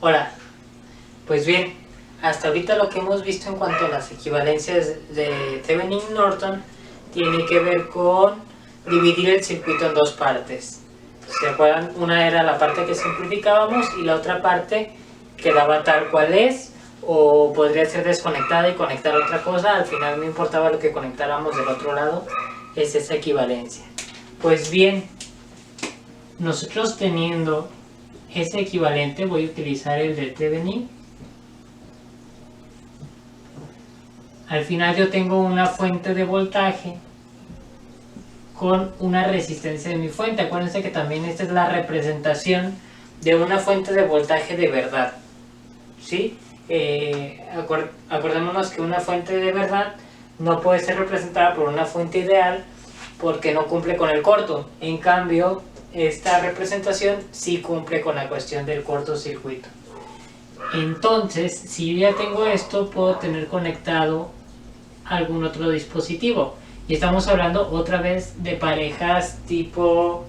Hola, pues bien, hasta ahorita lo que hemos visto en cuanto a las equivalencias de Thevenin-Norton tiene que ver con dividir el circuito en dos partes. ¿Se acuerdan? Una era la parte que simplificábamos y la otra parte quedaba tal cual es, o podría ser desconectada y conectar otra cosa. Al final no importaba lo que conectáramos del otro lado, es esa equivalencia. Pues bien, nosotros teniendo ese equivalente, voy a utilizar el de Thevenin. Al final yo tengo una fuente de voltaje con una resistencia de mi fuente. Acuérdense que también esta es la representación de una fuente de voltaje de verdad, ¿sí? Acordémonos que una fuente de verdad no puede ser representada por una fuente ideal porque no cumple con el corto. En cambio, esta representación sí cumple con la cuestión del cortocircuito. Entonces, si yo ya tengo esto, puedo tener conectado algún otro dispositivo. Y estamos hablando otra vez de parejas tipo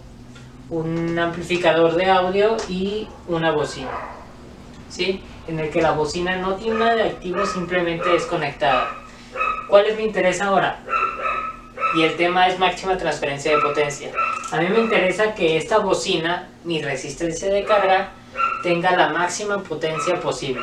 un amplificador de audio y una bocina, ¿sí? En el que la bocina no tiene nada de activo, simplemente es conectada. ¿Cuál es mi interés ahora? Y el tema es máxima transferencia de potencia. A mí me interesa que esta bocina, mi resistencia de carga, tenga la máxima potencia posible,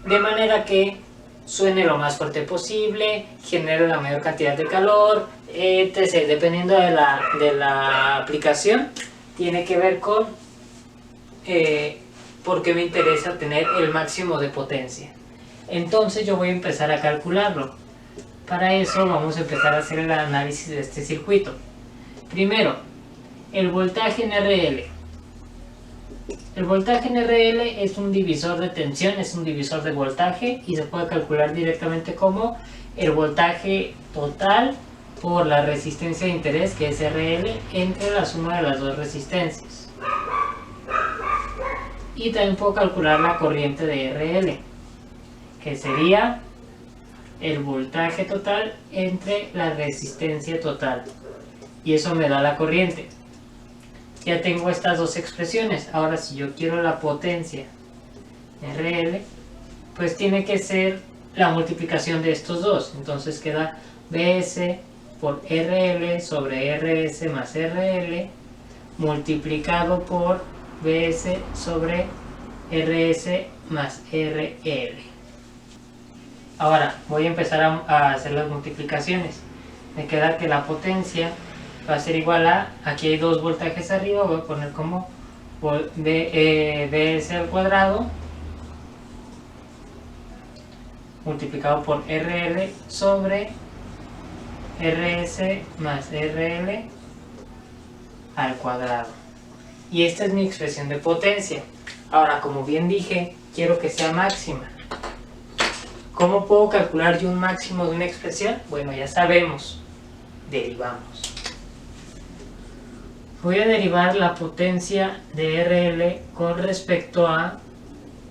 de manera que suene lo más fuerte posible, genere la mayor cantidad de calor, etc. Dependiendo de la aplicación, tiene que ver con por qué me interesa tener el máximo de potencia. Entonces yo voy a empezar a calcularlo. Para eso vamos a empezar a hacer el análisis de este circuito. Primero, el voltaje en RL. El voltaje en RL es un divisor de tensión, es un divisor de voltaje y se puede calcular directamente como el voltaje total por la resistencia de interés, que es RL, entre la suma de las dos resistencias. Y también puedo calcular la corriente de RL, que sería el voltaje total entre la resistencia total. Y eso me da la corriente. Ya tengo estas dos expresiones. Ahora, si yo quiero la potencia RL, pues tiene que ser la multiplicación de estos dos. Entonces queda Bs por RL sobre Rs más RL multiplicado por Bs sobre Rs más RL. Ahora voy a empezar a hacer las multiplicaciones. Me queda que la potencia va a ser igual a, aquí hay dos voltajes arriba, voy a poner como Bs al cuadrado multiplicado por RL sobre Rs más RL al cuadrado. Y esta es mi expresión de potencia. Ahora, como bien dije, quiero que sea máxima. ¿Cómo puedo calcular yo un máximo de una expresión? Bueno, ya sabemos, derivamos. Voy a derivar la potencia de RL con respecto a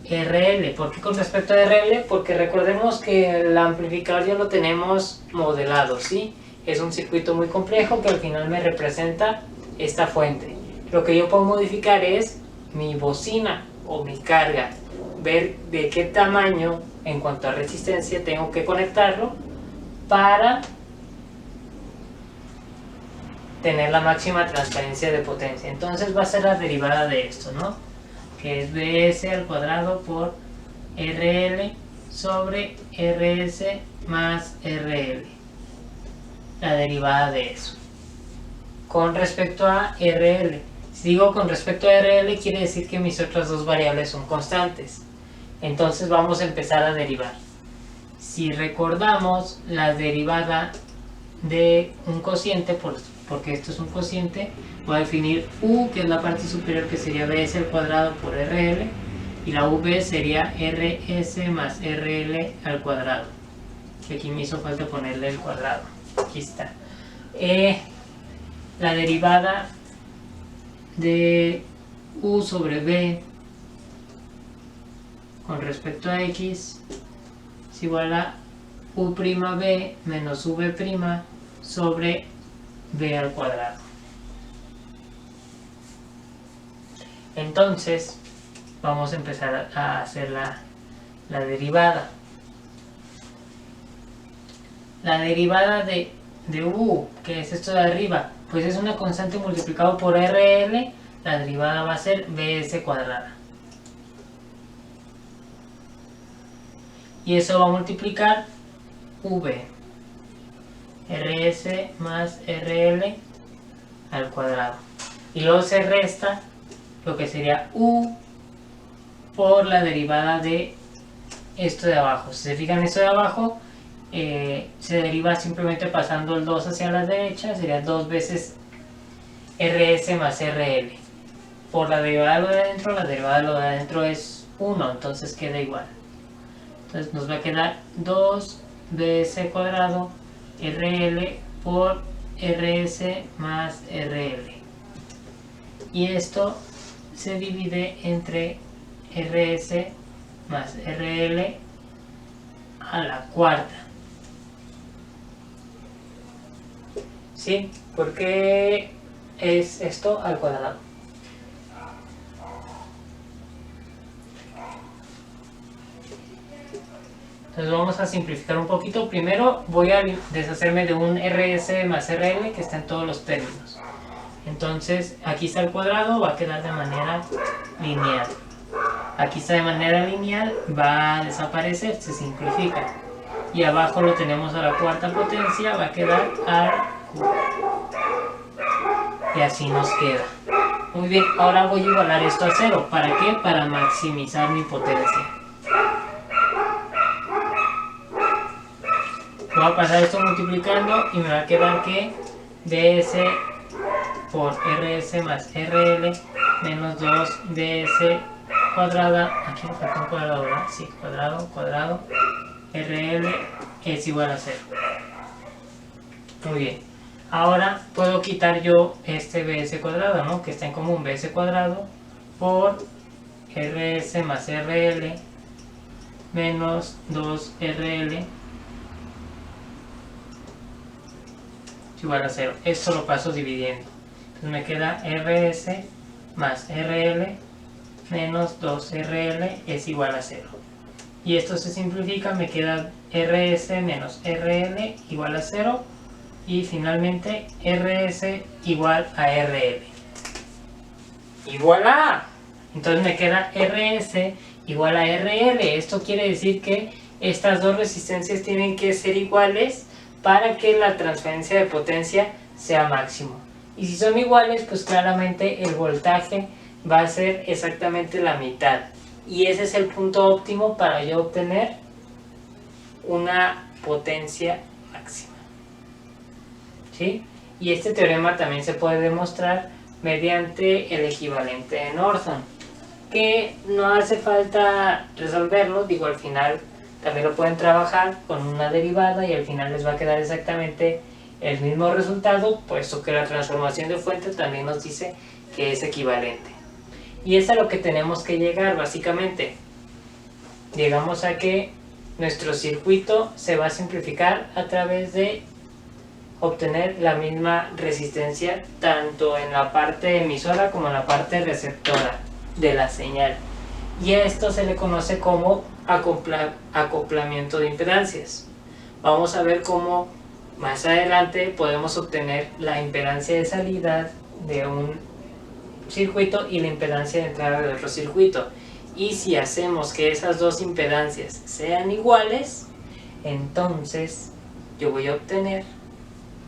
RL. ¿Por qué con respecto a RL? Porque recordemos que el amplificador ya lo tenemos modelado, ¿sí? Es un circuito muy complejo que al final me representa esta fuente. Lo que yo puedo modificar es mi bocina o mi carga, ver de qué tamaño en cuanto a resistencia tengo que conectarlo para tener la máxima transferencia de potencia. Entonces va a ser la derivada de esto, ¿no? Que es Bs al cuadrado por RL sobre Rs más RL. La derivada de eso. Con respecto a RL. Si digo con respecto a RL, quiere decir que mis otras dos variables son constantes. Entonces vamos a empezar a derivar. Si recordamos la derivada de un cociente, porque esto es un cociente, voy a definir U, que es la parte superior, que sería Bs al cuadrado por RL, y la UB sería Rs más RL al cuadrado, que aquí me hizo falta ponerle el cuadrado. Aquí está. La derivada de U sobre B con respecto a X es igual a U'B menos V' sobre B al cuadrado. Entonces vamos a empezar a hacer la derivada. La derivada de U, que es esto de arriba, pues es una constante multiplicado por RL, la derivada va a ser BS cuadrada. Y eso va a multiplicar V, RS más RL al cuadrado. Y luego se resta lo que sería U por la derivada de esto de abajo. Si se fijan, esto de abajo se deriva simplemente pasando el 2 hacia la derecha, sería 2 veces RS más RL. Por la derivada de lo de adentro, la derivada de lo de adentro es 1, entonces queda igual. Entonces nos va a quedar 2 BS cuadrado RL por RS más RL. Y esto se divide entre RS más RL a la cuarta. ¿Sí? ¿Por qué es esto al cuadrado? Entonces vamos a simplificar un poquito. Primero voy a deshacerme de un RS más RL que está en todos los términos. Entonces aquí está el cuadrado, va a quedar de manera lineal. Aquí está de manera lineal, va a desaparecer, se simplifica. Y abajo lo tenemos a la cuarta potencia, va a quedar al cubo. Y así nos queda. Muy bien, ahora voy a igualar esto a 0. ¿Para qué? Para maximizar mi potencia. Voy a pasar esto multiplicando y me va a quedar que ds por rs más rl menos 2 ds cuadrada, aquí me falta un cuadrado, ¿verdad? Sí, cuadrado, rl es igual a 0. Muy bien. Ahora puedo quitar yo este bs cuadrado, ¿no? Que está en común, bs cuadrado por rs más rl menos 2rl igual a 0. Esto lo paso dividiendo. Entonces me queda rs más rl menos 2rl es igual a 0. Y esto se simplifica, me queda rs menos rl igual a 0. Y finalmente rs igual a rl. ¡Y voilà! Entonces me queda rs igual a rl. Esto quiere decir que estas dos resistencias tienen que ser iguales para que la transferencia de potencia sea máximo. Y si son iguales, pues claramente el voltaje va a ser exactamente la mitad. Y ese es el punto óptimo para yo obtener una potencia máxima. ¿Sí? Y este teorema también se puede demostrar mediante el equivalente de Norton, que no hace falta resolverlo, digo, al final también lo pueden trabajar con una derivada y al final les va a quedar exactamente el mismo resultado, puesto que la transformación de fuente también nos dice que es equivalente. Y es a lo que tenemos que llegar básicamente. Llegamos a que nuestro circuito se va a simplificar a través de obtener la misma resistencia tanto en la parte emisora como en la parte receptora de la señal. Y a esto se le conoce como acoplamiento de impedancias. Vamos a ver cómo más adelante podemos obtener la impedancia de salida de un circuito y la impedancia de entrada de otro circuito. Y si hacemos que esas dos impedancias sean iguales, entonces yo voy a obtener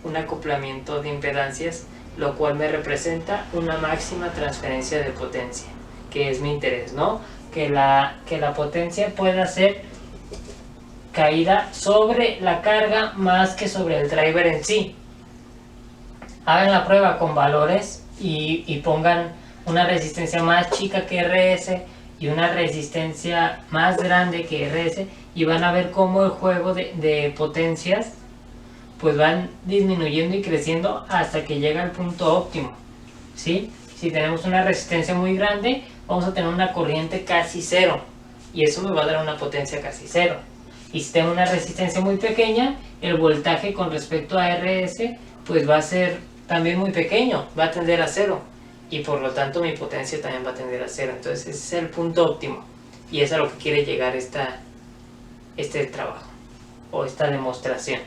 un acoplamiento de impedancias, lo cual me representa una máxima transferencia de potencia, que es mi interés, ¿no? Que la potencia pueda ser caída sobre la carga más que sobre el driver en sí. Hagan la prueba con valores y pongan una resistencia más chica que RS y una resistencia más grande que RS y van a ver cómo el juego de potencias pues van disminuyendo y creciendo hasta que llega al punto óptimo, ¿sí? Si tenemos una resistencia muy grande, vamos a tener una corriente casi cero y eso me va a dar una potencia casi cero. Y si tengo una resistencia muy pequeña, el voltaje con respecto a RS pues va a ser también muy pequeño, va a tender a cero. y por lo tanto mi potencia también va a tender a cero. Entonces ese es el punto óptimo y es a lo que quiere llegar este trabajo o esta demostración.